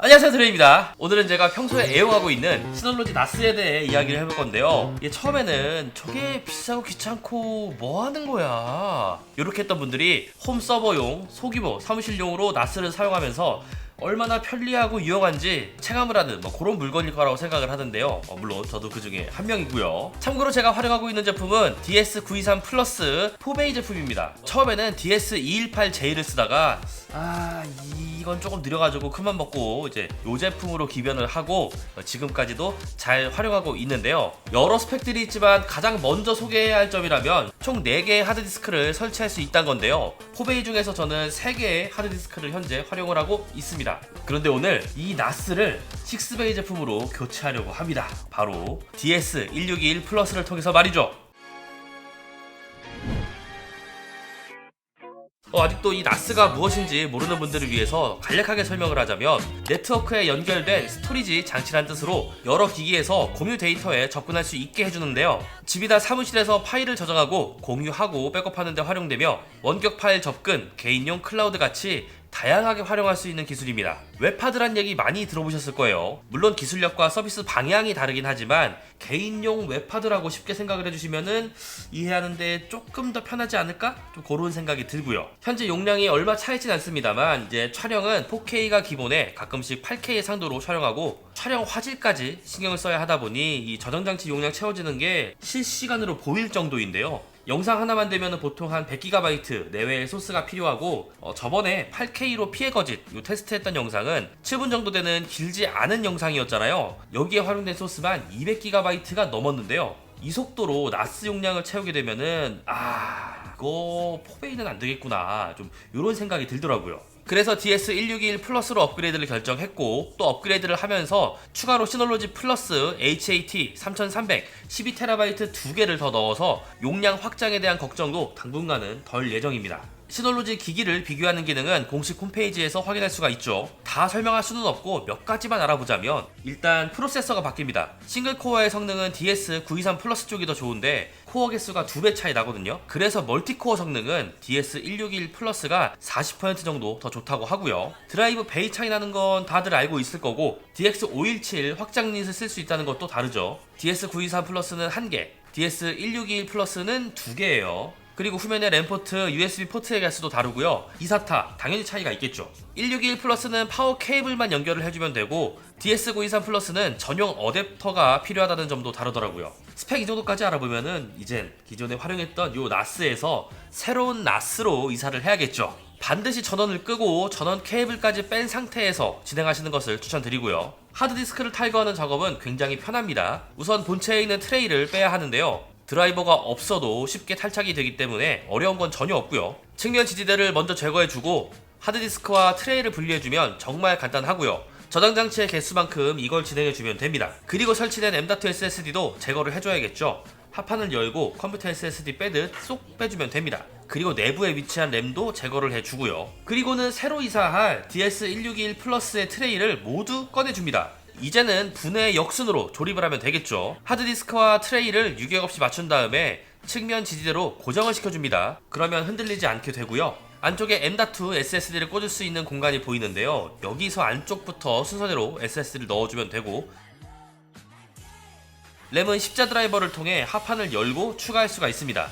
안녕하세요, 드레입니다. 오늘은 제가 평소에 애용하고 있는 시놀로지 나스에 대해 이야기를 해볼 건데요. 이게 처음에는 저게 비싸고 귀찮고 뭐 하는 거야 이렇게 했던 분들이 홈 서버용, 소규모 사무실용으로 나스를 사용하면서 얼마나 편리하고 유용한지 체감을 하는 그런 물건일 거라고 생각을 하는데요. 물론 저도 그 중에 한 명이고요. 참고로 제가 활용하고 있는 제품은 DS923 플러스 4베이 제품입니다. 처음에는 DS218J를 쓰다가 이건 조금 느려가지고 큰맘 먹고 이제 이 제품으로 기변을 하고 지금까지도 잘 활용하고 있는데요. 여러 스펙들이 있지만 가장 먼저 소개해야 할 점이라면 총 4개의 하드디스크를 설치할 수 있다는 건데요. 4베이 중에서 저는 3개의 하드디스크를 현재 활용을 하고 있습니다. 그런데 오늘 이 나스를 6베이 제품으로 교체하려고 합니다. 바로 DS1621 플러스를 통해서 말이죠. 아직도 이 나스가 무엇인지 모르는 분들을 위해서 간략하게 설명을 하자면 네트워크에 연결된 스토리지 장치란 뜻으로 여러 기기에서 공유 데이터에 접근할 수 있게 해주는데요. 집이나 사무실에서 파일을 저장하고 공유하고 백업하는 데 활용되며 원격 파일 접근, 개인용 클라우드 같이 다양하게 활용할 수 있는 기술입니다. 웹하드란 얘기 많이 들어보셨을 거예요. 물론 기술력과 서비스 방향이 다르긴 하지만 개인용 웹하드라고 쉽게 생각을 해주시면은 이해하는데 조금 더 편하지 않을까? 좀 그런 생각이 들고요. 현재 용량이 얼마 차이진 않습니다만 이제 촬영은 4K가 기본에 가끔씩 8K의 상도로 촬영하고 촬영 화질까지 신경을 써야 하다 보니 이 저장장치 용량 채워지는 게 실시간으로 보일 정도인데요. 영상 하나만 되면 보통 한 100GB 내외의 소스가 필요하고 저번에 8K로 피해 거짓 테스트했던 영상은 7분 정도 되는 길지 않은 영상이었잖아요. 여기에 활용된 소스만 200GB가 넘었는데요. 이 속도로 나스 용량을 채우게 되면은 이거 4베이는 안 되겠구나 좀 이런 생각이 들더라고요. 그래서 DS1621 플러스로 업그레이드를 결정했고 또 업그레이드를 하면서 추가로 시놀로지 플러스 HAT 3300 12TB 2개를 더 넣어서 용량 확장에 대한 걱정도 당분간은 덜 예정입니다. 시놀로지 기기를 비교하는 기능은 공식 홈페이지에서 확인할 수가 있죠. 다 설명할 수는 없고 몇 가지만 알아보자면 일단 프로세서가 바뀝니다. 싱글코어의 성능은 DS923 플러스 쪽이 더 좋은데 코어 개수가 2배 차이 나거든요. 그래서 멀티코어 성능은 DS1621 플러스가 40% 정도 더 좋다고 하고요. 드라이브 베이 차이 나는 건 다들 알고 있을 거고 DX517 확장 닛을 쓸 수 있다는 것도 다르죠. DS923 플러스는 1개, DS1621 플러스는 2개예요. 그리고 후면의 램포트, USB 포트의 개수도 다르고요. 이사타 당연히 차이가 있겠죠. 1621 플러스는 파워 케이블만 연결을 해주면 되고 DS923 플러스는 전용 어댑터가 필요하다는 점도 다르더라고요. 스펙 이 정도까지 알아보면은 이젠 기존에 활용했던 요 나스에서 새로운 나스로 이사를 해야겠죠. 반드시 전원을 끄고 전원 케이블까지 뺀 상태에서 진행하시는 것을 추천드리고요. 하드디스크를 탈거하는 작업은 굉장히 편합니다. 우선 본체에 있는 트레이를 빼야 하는데요. 드라이버가 없어도 쉽게 탈착이 되기 때문에 어려운 건 전혀 없고요. 측면 지지대를 먼저 제거해주고 하드디스크와 트레이를 분리해주면 정말 간단하고요. 저장장치의 개수만큼 이걸 진행해주면 됩니다. 그리고 설치된 M.2 SSD도 제거를 해줘야겠죠. 합판을 열고 컴퓨터 SSD 빼듯 쏙 빼주면 됩니다. 그리고 내부에 위치한 램도 제거를 해주고요. 그리고는 새로 이사할 DS1621 플러스의 트레이를 모두 꺼내줍니다. 이제는 분해 역순으로 조립을 하면 되겠죠. 하드디스크와 트레이를 유격 없이 맞춘 다음에 측면 지지대로 고정을 시켜줍니다. 그러면 흔들리지 않게 되고요. 안쪽에 M.2 SSD를 꽂을 수 있는 공간이 보이는데요. 여기서 안쪽부터 순서대로 SSD를 넣어주면 되고 램은 십자 드라이버를 통해 합판을 열고 추가할 수가 있습니다.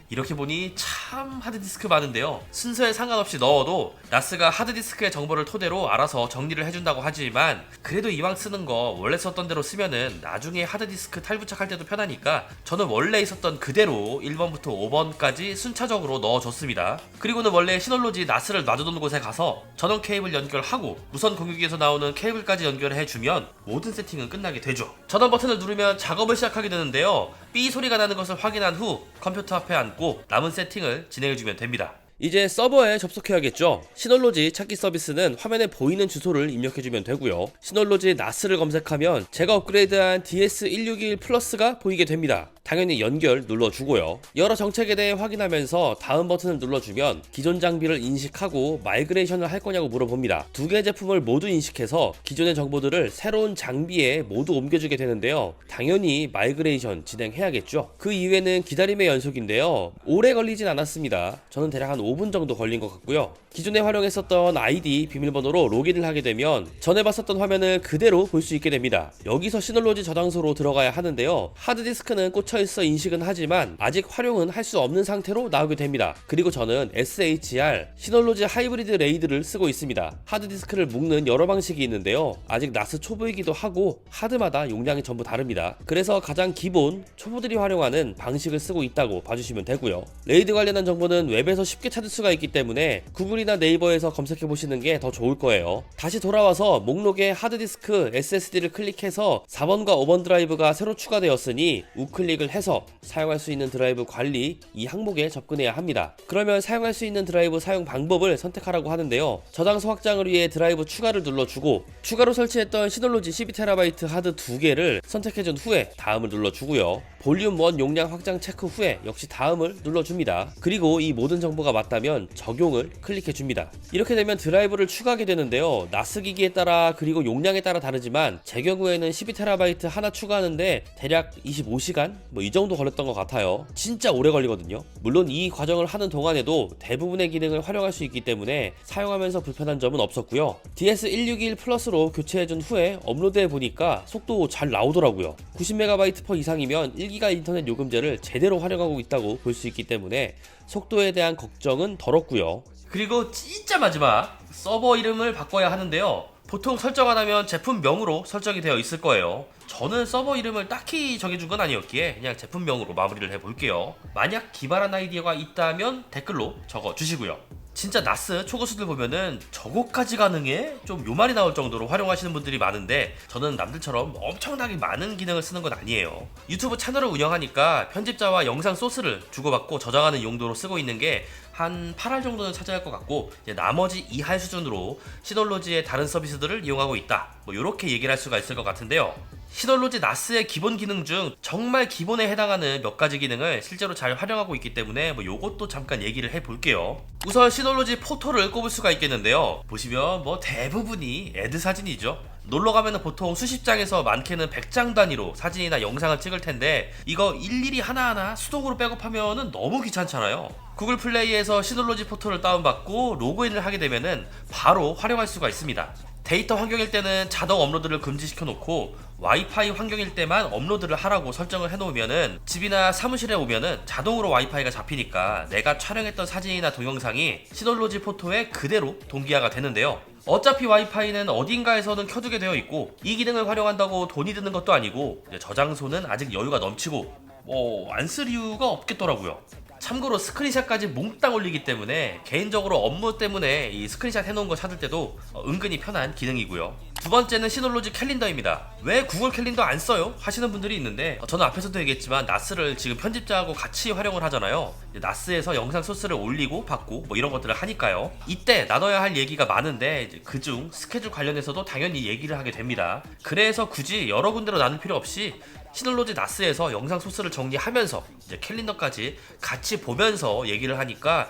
이렇게 보니 참 하드디스크 많은데요. 순서에 상관없이 넣어도 나스가 하드디스크의 정보를 토대로 알아서 정리를 해준다고 하지만 그래도 이왕 쓰는 거 원래 썼던 대로 쓰면은 나중에 하드디스크 탈부착할 때도 편하니까 저는 원래 있었던 그대로 1번부터 5번까지 순차적으로 넣어줬습니다. 그리고는 원래 시놀로지 나스를 놔두던 곳에 가서 전원 케이블 연결하고 무선 공유기에서 나오는 케이블까지 연결해주면 모든 세팅은 끝나게 되죠. 전원 버튼을 누르면 작업을 시작하게 되는데요. 삐 소리가 나는 것을 확인한 후 컴퓨터 앞에 앉고 남은 세팅을 진행해주면 됩니다. 이제 서버에 접속해야겠죠. 시놀로지 찾기 서비스는 화면에 보이는 주소를 입력해주면 되고요. 시놀로지 나스를 검색하면 제가 업그레이드한 DS161 플러스가 보이게 됩니다. 당연히 연결 눌러주고요. 여러 정책에 대해 확인하면서 다음 버튼을 눌러주면 기존 장비를 인식하고 마이그레이션을 할 거냐고 물어봅니다. 두 개의 제품을 모두 인식해서 기존의 정보들을 새로운 장비에 모두 옮겨주게 되는데요. 당연히 마이그레이션 진행해야겠죠. 그 이후에는 기다림의 연속인데요. 오래 걸리진 않았습니다. 저는 대략 한 5분 정도 걸린 것 같고요. 기존에 활용했었던 아이디 비밀번호로 로그인을 하게 되면 전에 봤었던 화면을 그대로 볼 수 있게 됩니다. 여기서 시놀로지 저장소로 들어가야 하는데요. 하드디스크는 꽂혀있어 인식은 하지만 아직 활용은 할 수 없는 상태로 나오게 됩니다. 그리고 저는 SHR 시놀로지 하이브리드 레이드를 쓰고 있습니다. 하드디스크를 묶는 여러 방식이 있는데요. 아직 나스 초보이기도 하고 하드마다 용량이 전부 다릅니다. 그래서 가장 기본 초보들이 활용하는 방식을 쓰고 있다고 봐주시면 되고요. 레이드 관련한 정보는 웹에서 쉽게 찾을 수가 있기 때문에 구글이나 네이버에서 검색해 보시는 게 더 좋을 거예요. 다시 돌아와서 목록에 하드디스크 SSD를 클릭해서 4번과 5번 드라이브가 새로 추가되었으니 우클릭을 해서 사용할 수 있는 드라이브 관리 이 항목에 접근해야 합니다. 그러면 사용할 수 있는 드라이브 사용 방법을 선택하라고 하는데요. 저장소 확장을 위해 드라이브 추가를 눌러주고 추가로 설치했던 시놀로지 12TB 하드 2개를 선택해준 후에 다음을 눌러주고요. 볼륨 1 용량 확장 체크 후에 역시 다음을 눌러줍니다. 그리고 이 모든 정보가 맞다면 적용을 클릭해줍니다. 이렇게 되면 드라이브를 추가하게 되는데요. 나스 기기에 따라 그리고 용량에 따라 다르지만 제 경우에는 12TB 하나 추가하는데 대략 25시간? 이 정도 걸렸던 것 같아요. 진짜 오래 걸리거든요. 물론 이 과정을 하는 동안에도 대부분의 기능을 활용할 수 있기 때문에 사용하면서 불편한 점은 없었고요. DS161 플러스로 교체해준 후에 업로드해 보니까 속도 잘 나오더라고요. 90MB 이상이면 1기가 인터넷 요금제를 제대로 활용하고 있다고 볼 수 있기 때문에 속도에 대한 걱정은 덜었고요. 그리고 진짜 마지막 서버 이름을 바꿔야 하는데요. 보통 설정 안 하면 제품명으로 설정이 되어 있을 거예요. 저는 서버 이름을 딱히 정해준 건 아니었기에 그냥 제품명으로 마무리를 해볼게요. 만약 기발한 아이디어가 있다면 댓글로 적어주시고요. 진짜 나스 초고수들 보면은 저거까지 가능해? 좀 요말이 나올 정도로 활용하시는 분들이 많은데 저는 남들처럼 엄청나게 많은 기능을 쓰는 건 아니에요. 유튜브 채널을 운영하니까 편집자와 영상 소스를 주고받고 저장하는 용도로 쓰고 있는 게 한 8할 정도는 차지할 것 같고 이제 나머지 2할 수준으로 시놀로지의 다른 서비스들을 이용하고 있다. 이렇게 얘기를 할 수가 있을 것 같은데요. 시놀로지 나스의 기본 기능 중 정말 기본에 해당하는 몇 가지 기능을 실제로 잘 활용하고 있기 때문에 요것도 잠깐 얘기를 해볼게요. 우선 시놀로지 포토를 꼽을 수가 있겠는데요. 보시면 대부분이 애드 사진이죠. 놀러가면 보통 수십 장에서 많게는 100장 단위로 사진이나 영상을 찍을 텐데 이거 일일이 하나하나 수동으로 백업하면은 너무 귀찮잖아요. 구글 플레이에서 시놀로지 포토를 다운받고 로그인을 하게 되면은 바로 활용할 수가 있습니다. 데이터 환경일 때는 자동 업로드를 금지시켜 놓고 와이파이 환경일 때만 업로드를 하라고 설정을 해 놓으면은 집이나 사무실에 오면은 자동으로 와이파이가 잡히니까 내가 촬영했던 사진이나 동영상이 시놀로지 포토에 그대로 동기화가 되는데요. 어차피 와이파이는 어딘가에서는 켜두게 되어 있고 이 기능을 활용한다고 돈이 드는 것도 아니고 저장소는 아직 여유가 넘치고 안 쓸 이유가 없겠더라고요. 참고로 스크린샷까지 몽땅 올리기 때문에 개인적으로 업무 때문에 이 스크린샷 해놓은 거 찾을 때도 은근히 편한 기능이고요. 두 번째는 시놀로지 캘린더입니다. 왜 구글 캘린더 안 써요? 하시는 분들이 있는데 저는 앞에서도 얘기했지만 나스를 지금 편집자하고 같이 활용을 하잖아요. 나스에서 영상 소스를 올리고 받고 이런 것들을 하니까요. 이때 나눠야 할 얘기가 많은데 그중 스케줄 관련해서도 당연히 얘기를 하게 됩니다. 그래서 굳이 여러 군데로 나눌 필요 없이 시놀로지 나스에서 영상 소스를 정리하면서 이제 캘린더까지 같이 보면서 얘기를 하니까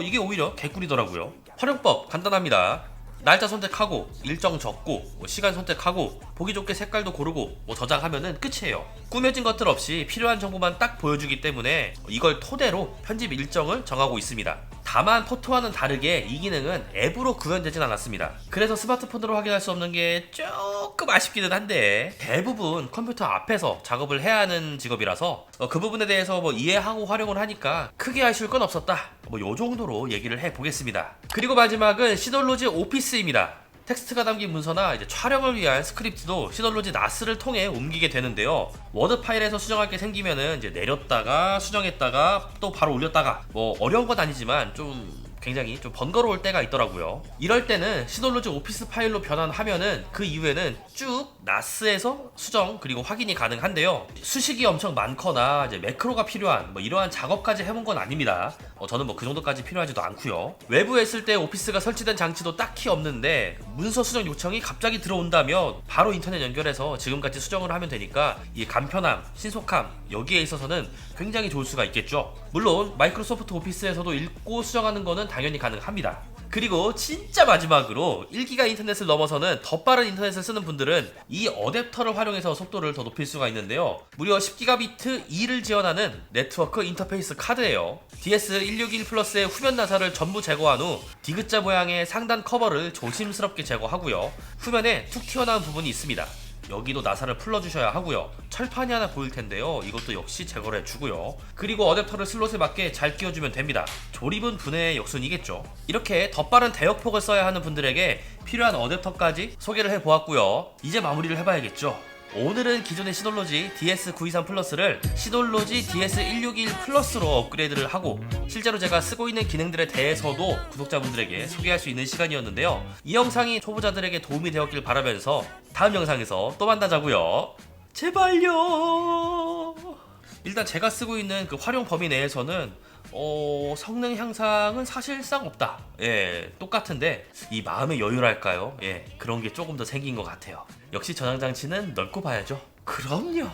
이게 오히려 개꿀이더라고요. 활용법 간단합니다. 날짜 선택하고 일정 적고 시간 선택하고 보기 좋게 색깔도 고르고 저장하면은 끝이에요. 꾸며진 것들 없이 필요한 정보만 딱 보여주기 때문에 이걸 토대로 편집 일정을 정하고 있습니다. 다만 포토와는 다르게 이 기능은 앱으로 구현되진 않았습니다. 그래서 스마트폰으로 확인할 수 없는 게 조금 아쉽기는 한데 대부분 컴퓨터 앞에서 작업을 해야 하는 직업이라서 그 부분에 대해서 이해하고 활용을 하니까 크게 아쉬울 건 없었다. 요 정도로 얘기를 해보겠습니다. 그리고 마지막은 시놀로지 오피스입니다. 텍스트가 담긴 문서나 이제 촬영을 위한 스크립트도 시놀로지 나스를 통해 옮기게 되는데요. 워드 파일에서 수정할 게 생기면은 이제 내렸다가 수정했다가 또 바로 올렸다가 어려운 건 아니지만 좀 굉장히 좀 번거로울 때가 있더라고요. 이럴 때는 시놀로지 오피스 파일로 변환하면은 그 이후에는 쭉 나스에서 수정 그리고 확인이 가능한데요. 수식이 엄청 많거나 이제 매크로가 필요한 뭐 이러한 작업까지 해본 건 아닙니다. 저는 뭐 그 정도까지 필요하지도 않고요. 외부에 있을 때 오피스가 설치된 장치도 딱히 없는데 문서 수정 요청이 갑자기 들어온다면 바로 인터넷 연결해서 지금같이 수정을 하면 되니까 이 간편함, 신속함 여기에 있어서는 굉장히 좋을 수가 있겠죠. 물론 마이크로소프트 오피스에서도 읽고 수정하는 거는 당연히 가능합니다. 그리고 진짜 마지막으로 1기가 인터넷을 넘어서는 더 빠른 인터넷을 쓰는 분들은 이 어댑터를 활용해서 속도를 더 높일 수가 있는데요. 무려 10기가비트 2를 지원하는 네트워크 인터페이스 카드예요. DS161 플러스의 후면 나사를 전부 제거한 후 디귿자 모양의 상단 커버를 조심스럽게 제거하고요. 후면에 툭 튀어나온 부분이 있습니다. 여기도 나사를 풀러주셔야 하고요. 철판이 하나 보일 텐데요. 이것도 역시 제거를 해주고요. 그리고 어댑터를 슬롯에 맞게 잘 끼워주면 됩니다. 조립은 분해의 역순이겠죠. 이렇게 더 빠른 대역폭을 써야 하는 분들에게 필요한 어댑터까지 소개를 해보았고요. 이제 마무리를 해봐야겠죠. 오늘은 기존의 시놀로지 DS923 플러스를 시놀로지 DS161 플러스로 업그레이드를 하고 실제로 제가 쓰고 있는 기능들에 대해서도 구독자분들에게 소개할 수 있는 시간이었는데요. 이 영상이 초보자들에게 도움이 되었길 바라면서 다음 영상에서 또 만나자고요. 제발요. 일단 제가 쓰고 있는 그 활용 범위 내에서는 성능 향상은 사실상 없다. 예, 똑같은데 이 마음의 여유랄까요? 예, 그런 게 조금 더 생긴 것 같아요. 역시 전향장치는 넓고 봐야죠. 그럼요.